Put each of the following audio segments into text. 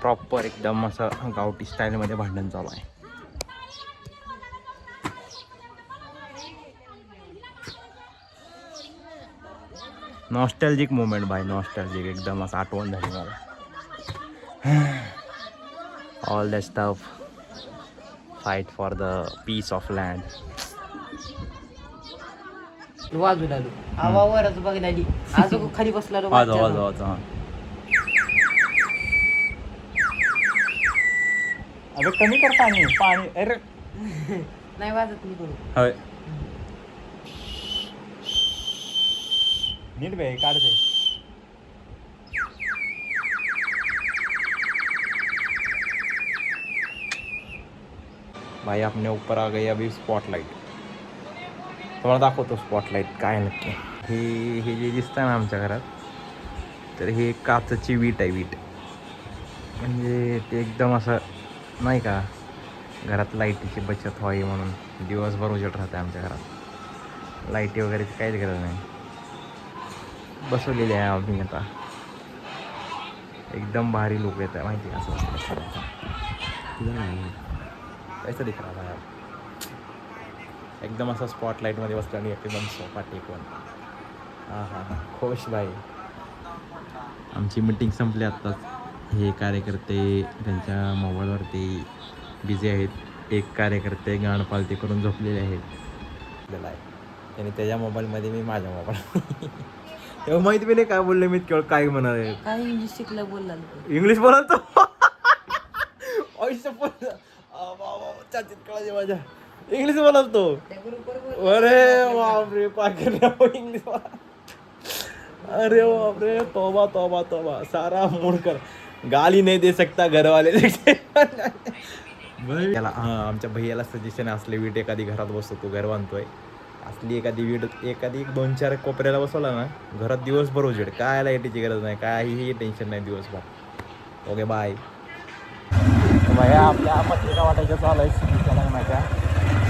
Proper एकदम असं गावठी स्टाईलमध्ये भांडण चालू आहे. नॉस्टॅल्जिक मोमेंट बाय नॉस्टॅल्जिक, एकदम असं आठवण झाली मला. All the stuff fight for the peace of land. वाजू लागलो आवावरच बघण्याली आजो खाली बसला अरे कमी कर पाणी पाणी. अरे नाही वाजत मी करू. होय नीट बे काढते. भाई अपने ऊपर आ गई अभी स्पॉटलाइट. तुम्हाला दाखवतो स्पॉटलाइट काय नक्की. हे जे दिसतं ना आमच्या घरात, तर हे काचची वीट आहे. वीट म्हणजे ते एकदम असं नाही का, घरात लाईटीची बचत व्हावी म्हणून दिवसभर उजेड राहते आमच्या घरात. लाईटी वगैरेची काहीच गरज नाही. बसवलेली आहे आम्ही आता. एकदम भारी लोक येत आहे माहिती आहे. असं कैसा दिख रहा है एकदम असं स्पॉटलाईटमध्ये बसलं आणि एकदम सोफा टेकून. हां हां हां खुश भाई. आमची मीटिंग संपली आत्ताच. हे कार्यकर्ते त्यांच्या मोबाईलवरती बिझी आहेत. एक कार्यकर्ते गाणपालती करून झोपलेले आहेत. त्याने त्याच्या मोबाईलमध्ये, मी माझ्या मोबाईल. तेव्हा माहिती बी नाही काय बोलले मी, केवळ काय म्हणाले. काय इंग्लिश शिकलं बोलला इंग्लिश बोलाल तो. चाचीत कळायचे माझ्या इंग्लिश बोलाल तो. अरे बापरे काय करणार इंग्लिश बोला. अरे बापरे तोबा तोबा तोबा. सारा मूड कर. गाली नाही दे सकता घरवाले. त्याला आमच्या भैयाला सजेशन असले वीट एखादी घरात बसतो, तो घर बांधतोय. असली एखादी वीट एखादी 2-4 कोपऱ्याला बसवला ना, घरात दिवसभर उजेड. काय लाईटीची गरज नाही, काहीही टेन्शन नाही दिवसभर. Okay bye. भैया आपल्या पत्रिका वाटायच्या चालू आहे सिद्धीच्या लग्नाच्या.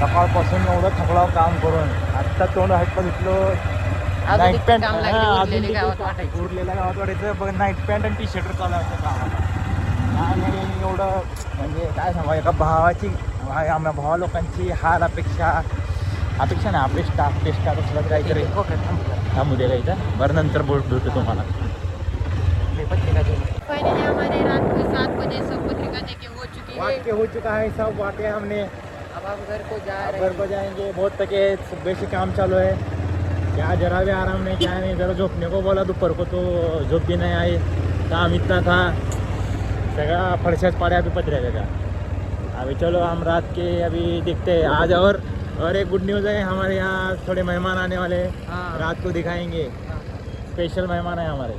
सकाळपासून एवढं थकलाव काम करून आत्ता तोंड हटपत घेतलं. नाईट पॅन्ट उरलेल्या गावात वाटायचं बघ. नाईट पॅन्ट आणि टी-शर्ट चालू आहे कामाला. आणि एवढं म्हणजे काय सांगा, एका भावाची आम्हा भावा लोकांची हाल अपेक्षा नाही. आपले स्टाफ असला तर काहीतरी थांबू दे काहीचं. बरं नंतर भेटतो तुम्हाला. फाइनली हमारे रात को 7 बजे सब पत्रिका देके हो चुका है सब वाटे हमने. अब हम घर को घर को जाएंगे. बहुत थके, बेसी काम चालू है. क्या जरा भी आराम नहीं, क्या नहीं. जरा झोपने को बोला दोपहर को तो झोप भी नहीं आई. काम इतना था, सगळा फड़शाच पाड़े अभी पत्रिका का. अभी चलो हम रात के अभी देखते हैं आज. और एक गुड न्यूज़ है, हमारे यहाँ थोड़े मेहमान आने वाले हैं. रात को दिखाएंगे. स्पेशल मेहमान है हमारे.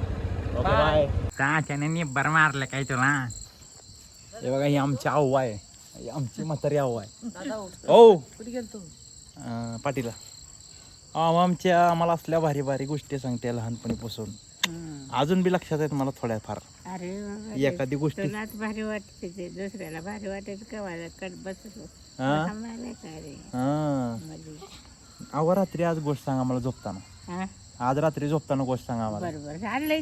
Okay bye. का त्याने बरं मारलं काय तुला. हे बघा ही आमची आऊ आहे. आमची म्हातारी आऊ आहे. हो कुठे गेलतो पाटीला. आम्हाला असल्या भारी भारी गोष्टी सांगते लहानपणीपासून. अजून बी लक्षात आहेत मला थोड्याफार. अरे एखादी गोष्ट तुलाच भारी वाटते ते, दुसऱ्याला भारी वाटायचं का वाजत कट बसतो. अहो रात्री आज गोष्ट सांगा मला झोपताना. आज रात्री झोपताना गोष्ट सांगा आम्हाला. बरोबर झालंय.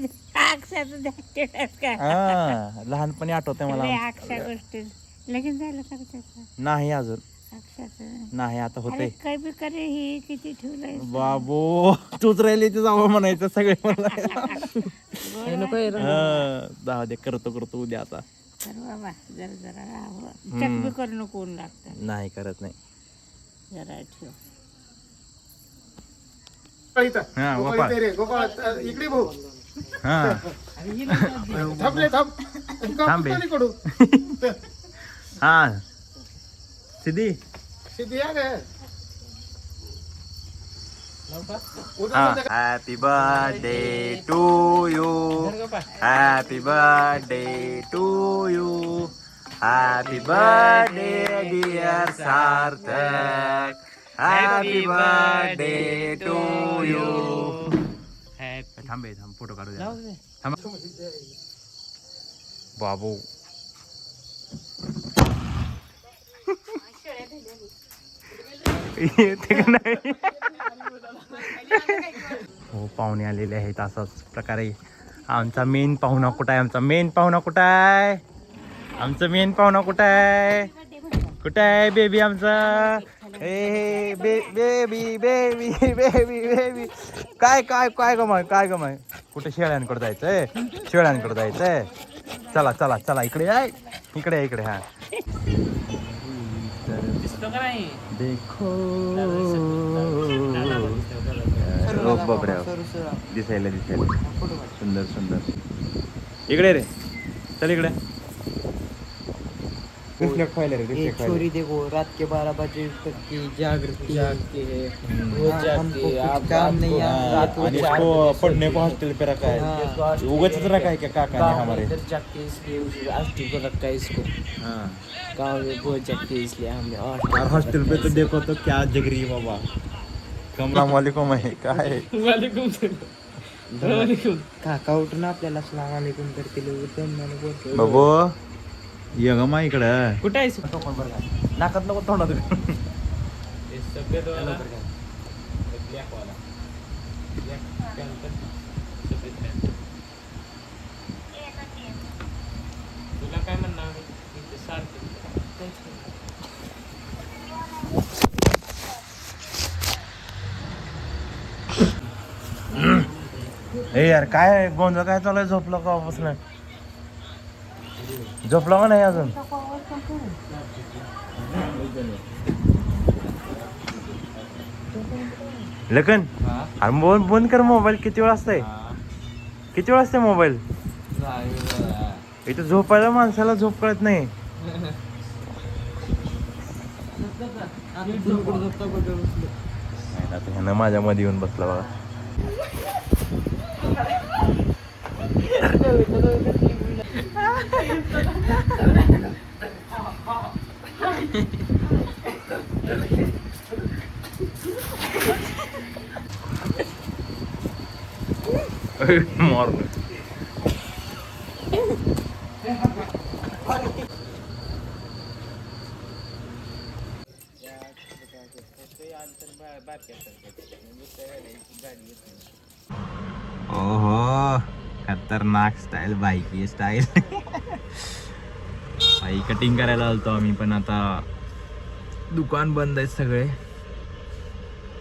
लहानपणी आठवते मला. अक्षा गोष्टी लगेच झालं का त्याचं. नाही अजून अक्षाचं नाही. आता होते काय बी करे. हे किती ठेवलंय बाबू. तूच राहिली ते जावं म्हणायचं सगळे मला. जाऊ दे करतो उद्या. आता तर बाबा जरा जरा राहावं. चक बी करू नको लागतं. नाही करत नाही. जरा ठेव. इकडे भाऊ थांबे. हा सिद्धी या गए. Happy birthday to you. Happy birthday to you. Happy birthday dear Sarthak. Happy birthday to you. थांब फोटो काढू द्या. थांब बाबू. हो पाहुणे आलेले आहेत. असाच प्रकारे आमचा मेन पाहुणा कुठं आहे? आमचा मेन पाहुणा कुठं आहे? आमचं मेन पाहुणा कुठं आहे? कुठं आहे बेबी आमचा? ए बेबी बेबी बेबी बेबी काय काय काय गमाय काय गमाय? कुठे शेळ्यांकडे जायचंय? शेळ्यांकडे जायचंय? चला चला चला इकडे आहे, इकडे इकडे. हा देखो बापरे, दिसायला सुंदर सुंदर. इकडे रे, चल इकडे. रिफ्लेक्ट व्हायला रे, रिफ्लेक्ट व्हायला. छोरी देखो रात के 12 बजे तक की जागृति जागती है, वो जागती है, आप काम नहीं रात आणि इसको पढ़ने को हॉस्टल पे रखा है. उगच रखा है क्या काका ने हमारे? इधर जागते हैं इसलिए हॉस्टल को रखा है इसको. हाँ गाँव में बहुत जागते हैं इसलिए हमने और हॉस्टल पे तो देखो तो क्या जग रही है बाबा. अस्सलाम वालेकुम आहे काय? काका उठून आपल्याला अस्सलाम वालेकुम करतील बोलतो. बाबू ये ग मा इकडं. कुठे आहेस? नाकात नको तोंडात. तुला काय म्हणणार? हे यार काय गोंधळ काय चालू आहे? झोपलं का बसलं? झोपलं का नाही अजून? लखन अरे बंद कर मोबाईल. किती वेळ असतंय? किती वेळ असते मोबाईल? इथं झोपायला माणसाला झोप कळत नाही. आता ह्यानं माझ्या मध्ये येऊन बसला बघा. मारून ओहो खतरनाक स्टाईल, बाईकी स्टाईल. बाई कटिंग करायला आलतो आम्ही, पण आता दुकान बंद आहेत सगळे.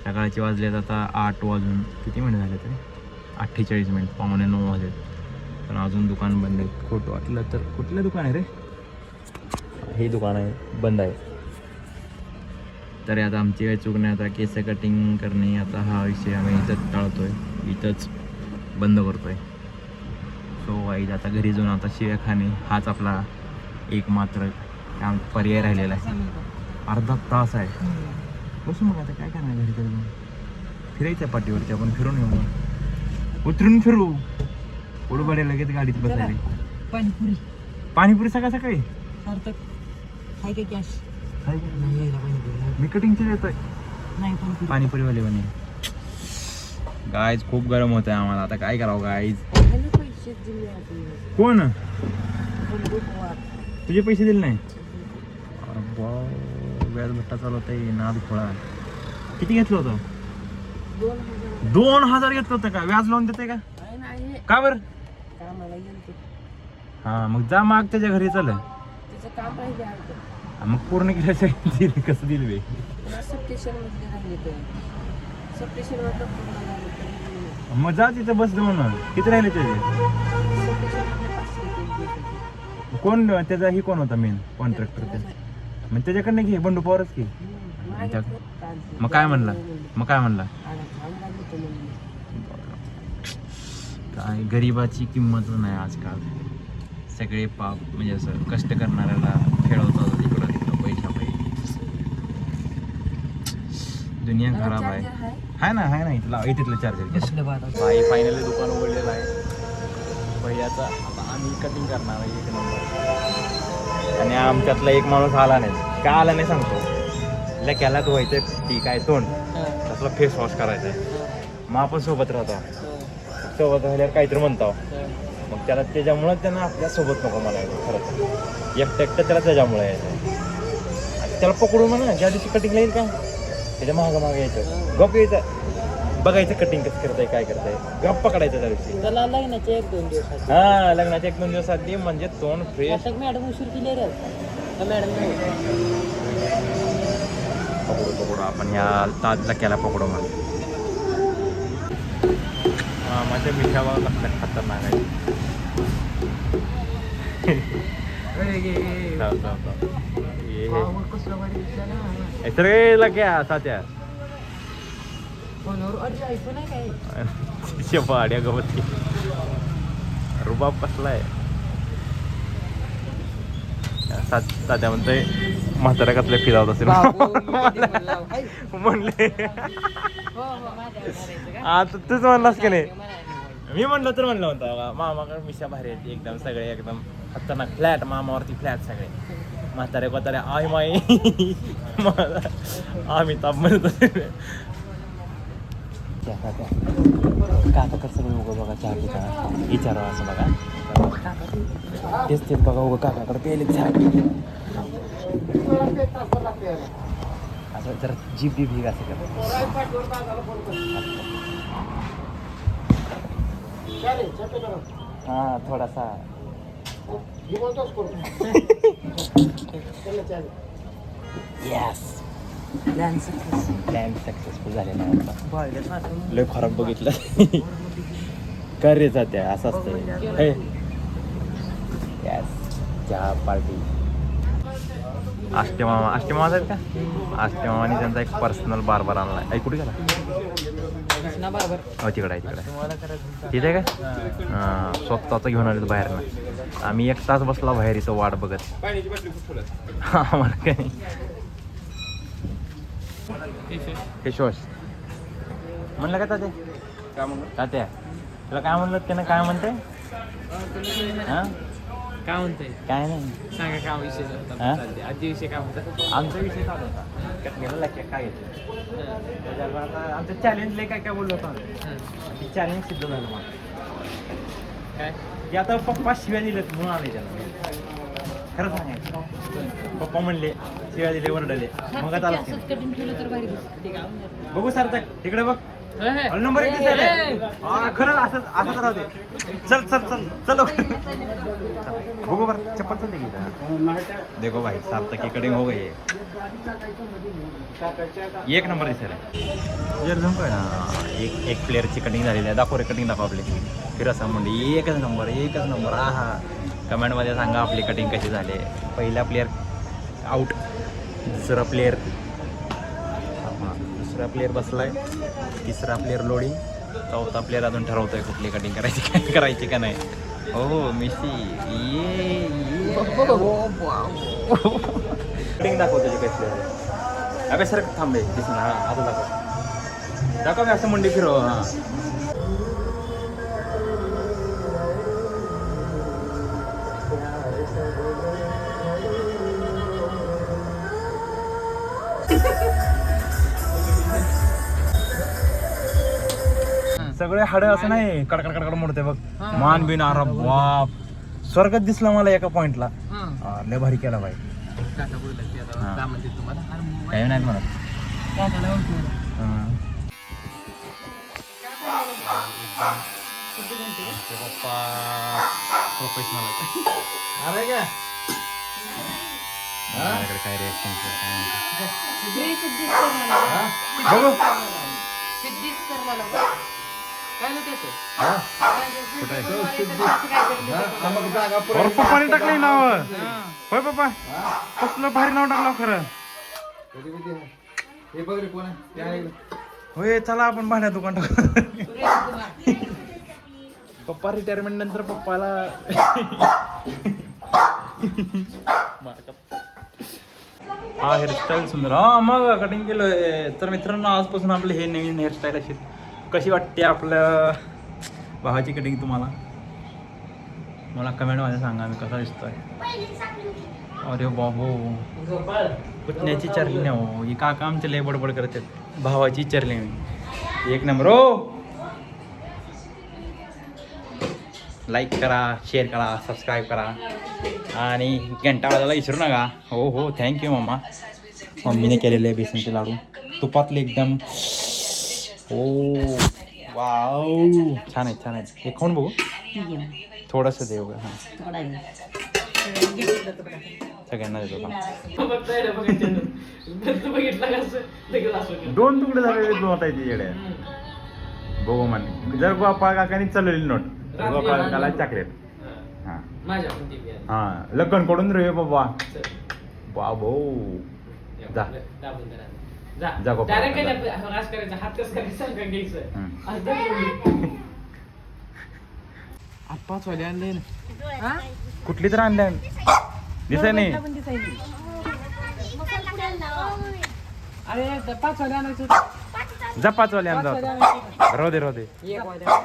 सकाळचे वाजलेत आता 8 वाजून किती मिनिट झाले तरी 48 मिनिट, 8:45 वाजलेत, पण अजून दुकान बंद आहे. खोटं वाटलं तर कुठलं दुकान आहे रे? हे दुकान आहे, बंद आहे. तर आता आमची काही चूक नाही. आता केस कटिंग करणे आता हा विषय आम्ही इथंच टाळतोय, इथंच बंद करतोय. सो वाईज आता घरी जाऊन आता शिव्या खाणे हाच आपला एक मात्र पर्याय राहिलेला आहे. अर्धा तास आहे बसू. मग आता काय करणार? घरी जाऊन फिरायच्या पाठीवरती आपण फिरून येऊ. उतरून फिरू. पुढं बडे लगेच गाडीत बसायला. पाणीपुरी पाणीपुरी सकाळ सकाळी सार्थक हाय का कॅश? काय नाही यायला पाणीपुरी. मी कटिंगचे देतोय नाही पाणीपुरी. पाणीपुरीवाले म्हणे. गाईज खूप गरम होत आहे आम्हाला. आता काय करावं गाईज? पैसे दिले आपण. कोण तुझे पैसे दिले नाही? व्याज भट्टा चालवत आहे नाद खोळा. किती घेतलं होतं? 2000 घेतलं होतं का? व्याज लावून देते का? का बरं? हा मग जा माग त्याच्या घरी. चल मग पूर्ण केल्याचं कसं दिल बे? मग जा तिथं बस देऊन. किती राहिले त्याचे? कोण त्याचा ही कोण होता मेन कॉन्ट्रॅक्टर? त्याचा मग त्याच्याकडनं घे, बंडू पवारच घे. मग काय म्हणला? काय गरिबाची किंमत नाही आजकाल. सगळे पाप म्हणजे असं कष्ट करणाऱ्याला खेळवतात इकडं तिकडं पैशा पैकी. दुनिया खराब आहे. हाय ना इथला तिथलं चार्जर. बाई फायनली दुकान उघडलेलं आहे भैयाचा. आता आम्ही कटिंग करणार आहे 1 नंबर. आणि आमच्यातला एक माणूस आला नाही. का आला नाही सांगतो. लेक्याला धुवायचं ठीक आहे तोंड, तसला फेस वॉश करायचा आहे. मग आपण सोबत राहतो. सोबत राहिल्यावर काहीतरी म्हणतो. मग त्याला त्याच्यामुळं त्यांना आपल्यासोबत नको मला खरंच. एकटं त्याला त्याच्यामुळे यायचं. त्याला पकडून म्हणा ज्या दिवशी कटिंगला येईल का त्याच्या मागं यायचं. गप यायचं. बघायचं कटिंग कसं करताय काय करताय गप्पा काढायचं त्या दिवशी. त्याला लग्नाचे 1-2 दिवस आधी. हा लग्नाच्या 1-2 दिवस आधी म्हणजे तोंड फ्रेश. आता मॅडम उशीर केली रे मॅडम पकडू आपण ह्या ताजला केला पकडू मला माझ्या मिठावा कसला खतरनाक आहे. क्या सात्या पाड्या गवत रुबाब कसलाय तात्या म्हणतोय म्हाताऱ्या कसल्या फिरावत असेल म्हणले आता तूच म्हणलास की नाही. मी म्हणलं तर म्हणलं होतं मामाकडे मिशा भारी आहेत एकदम सगळे एकदम खतरनाक फ्लॅट मामावरती फ्लॅट सगळे म्हातारे कोतारे आई माई अमिताभ म्हणत काका कसं उगं बघा चहा पिता विचारा असं बघा तेच तेच बघा उगं काकाकडे प्यायले चहा असं जरा जीप बी भीग असं हा थोडासा येस प्लॅन सक्सेसफुल झालेला आहे. लय खराब बघितलं करायचा त्या असं असतं. येस चहा पार्टी आष्टेमामा आहेत का आष्टेमामाने त्यांचा एक पर्सनल बार्बर आणलाय. कुठे गेला हो तिकडे आहे तिथे आहे का हां स्वतःच घेऊन आले बाहेर ना. आम्ही 1 तास बसला बाहेर इथं वाट बघत आम्हाला काय केशोश म्हणलं का तात्या काय म्हणलं तात्या तुला काय म्हणलं त्यानं काय म्हणते हां काय म्हणतंय काय नाही सांगा काय विषय आधी विषय काय म्हणतात. आमचा विषय चालू होता कटणीला काय घेतलं आता आमचं चॅलेंज लय काय काय बोललो होतं ते चॅलेंज सिद्ध झालं मला काय की आता पप्पा शिव्या दिलेत म्हणून आले त्याला खरं सांगायचं. पप्पा म्हणले शिव्या दिले वरडले मग आता कटिंग केलं तर भारी दिसतं. बघू सर तिकडे बघ नंबर 1 खरं असं असंच राहू दे. चल चल चल चलो बघू बरं चप्पल चलते की देखो भाई सार्थक की कटिंग हो गई है 1 नंबर दिसायला जर जमतोय ना. एक प्लेअरची कटिंग झालेली आहे. दाखव रे कटिंग दाखव आपली फिर असं म्हणले एकच नंबर हा कमेंटमध्ये सांगा आपली कटिंग कशी झाली. पहिला प्लेअर आउट दुसरा प्लेअर बसलाय तिसरा प्लेअर लोडिंग चौथा प्लेअर अजून ठरवतोय कुठली कटिंग करायची का नाही. हो मिशी कटिंग दाखव त्याची कशी अबे सर थांबे दिसणार हा आता दाखव मी असं मंडी फिरव हां सगळे हाडं असं नाही कडकड कडकड मोडते बघ मान बिन अरे बाप स्वर्गात दिसला मला एका पॉइंटला. लय भारी केला भाई काही नाही म्हणत. प्रोफेशनल काय रिॲक्शन बघू पप्पाने टाकलंय नाव होय पप्पा कसलं भारी नाव टाकलं खरं होय. चला आपण भाड्या दुकान टाकू. पप्पा रिटायरमेंट नंतर पप्पाला हा हेअरस्टाईल सुंदर हा मग कटिंग केलं. तर मित्रांनो आजपासून आपले हे नवीन हेअरस्टाईल असेल. कशी वाटते आपल्या भावाची कटिंग तुम्हाला मला कमेंटमध्ये सांगा मी कसा दिसतोय. अरे बाबू पुतण्याची चरली नाही हो ही काका आमचे लय बडबड करतात. भावाची चरली मी 1 नंबर हो. लाईक करा शेअर करा सबस्क्राईब करा आणि घंटा वाजायला विसरू नका. हो हो थँक्यू मम्मा. मम्मीने केलेले बेसनचे लाडू तुपातले एकदम ओ वाव, छान आहे छान आहे. हे खाऊन बघू थोडंसं देऊ का? हां सगळ्यांना देतो का? 2 तुकडे झालेले होत आहे तिकडे. बघू म्हणे जर गोपाळ काकानी चालवली नोट गोपाळ काकाला चॉकलेट. हां हां लग्न कडून रे बाबा बाबो. जा जा गोपाळ पाच वाले आणले ना. कुठली तर आणल्या दिसाय नाही. अरे 5 वाले आणायचं. जा 5 वाले आण. राहू दे राहू दे.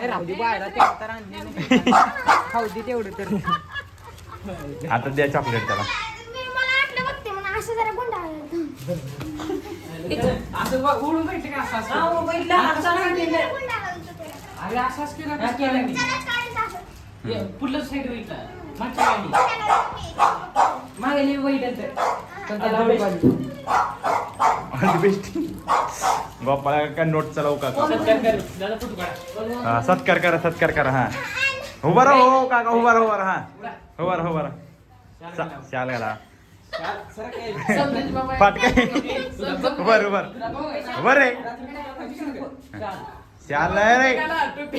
राहू दे बाहेर तेवढं तर आणले नाही. खाऊ दे तेवढं तर. आता द्या चॉकलेट त्याला. असं उडून भेटते का असं अरे असाच केला पुढलं साईड बघितला मागच्या गाडी मागे बैठत पण त्याला बेस्ट गोपाळ का नोट चालवू का? हा सत्कार करा सत्कार करा. हा उभा राहा हो काका उभा राहा उभा राहा. हा उभा राहा उभा राहा. शाल घाला पाट काय बर बर बर रे. शाल नाही रे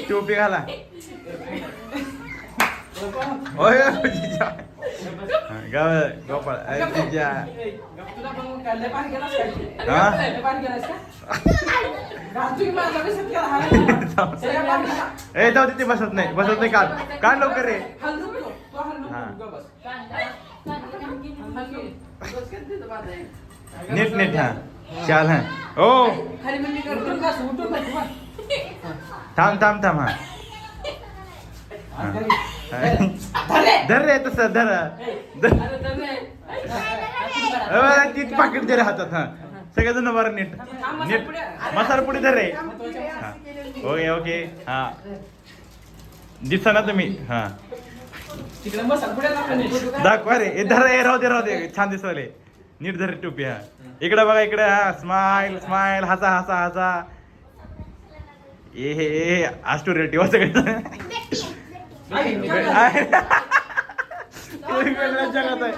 टोपी घाला. होय गोपाळ ए जाऊ दे ते बसत नाही काढ काढ लवकर रे. हा नीट नीट. हा चाल. हा ओ थांब थांब थांब. हा धर रे तसं धर ती पाकिट दे रे हातात. हा सगळेजण बरं नीट नीट मसाला पुढे धर रे. हा ओके ओके. हा दिसा ना तुम्ही. हा दाखवा रे. धर रे राहू दे छान दिसवाले. नीट धर टोपी. हा इकडे बघा इकडे. हा स्माइल स्माइल हसा हसा हसा. ए हे आस्टू रेटी हो सगळे. वेगळ्या जगात आहे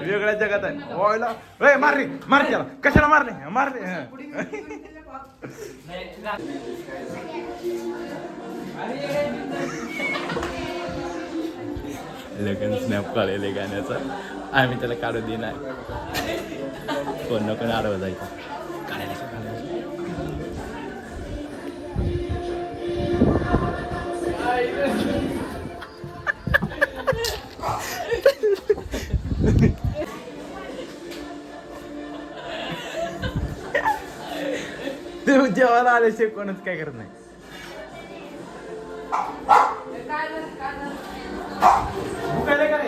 वेगळ्या जगात आहे. ओयला ए मार रे मार त्याला कशाला मारले मारले. लगन स्नॅप काढले गाण्याचा आम्ही त्याला काढू देणार. कोण ना कोण आडवं जायचं काढायला. ते जेवायला आल्याशिवाय कोणच काय करत नाही. भुकायला काय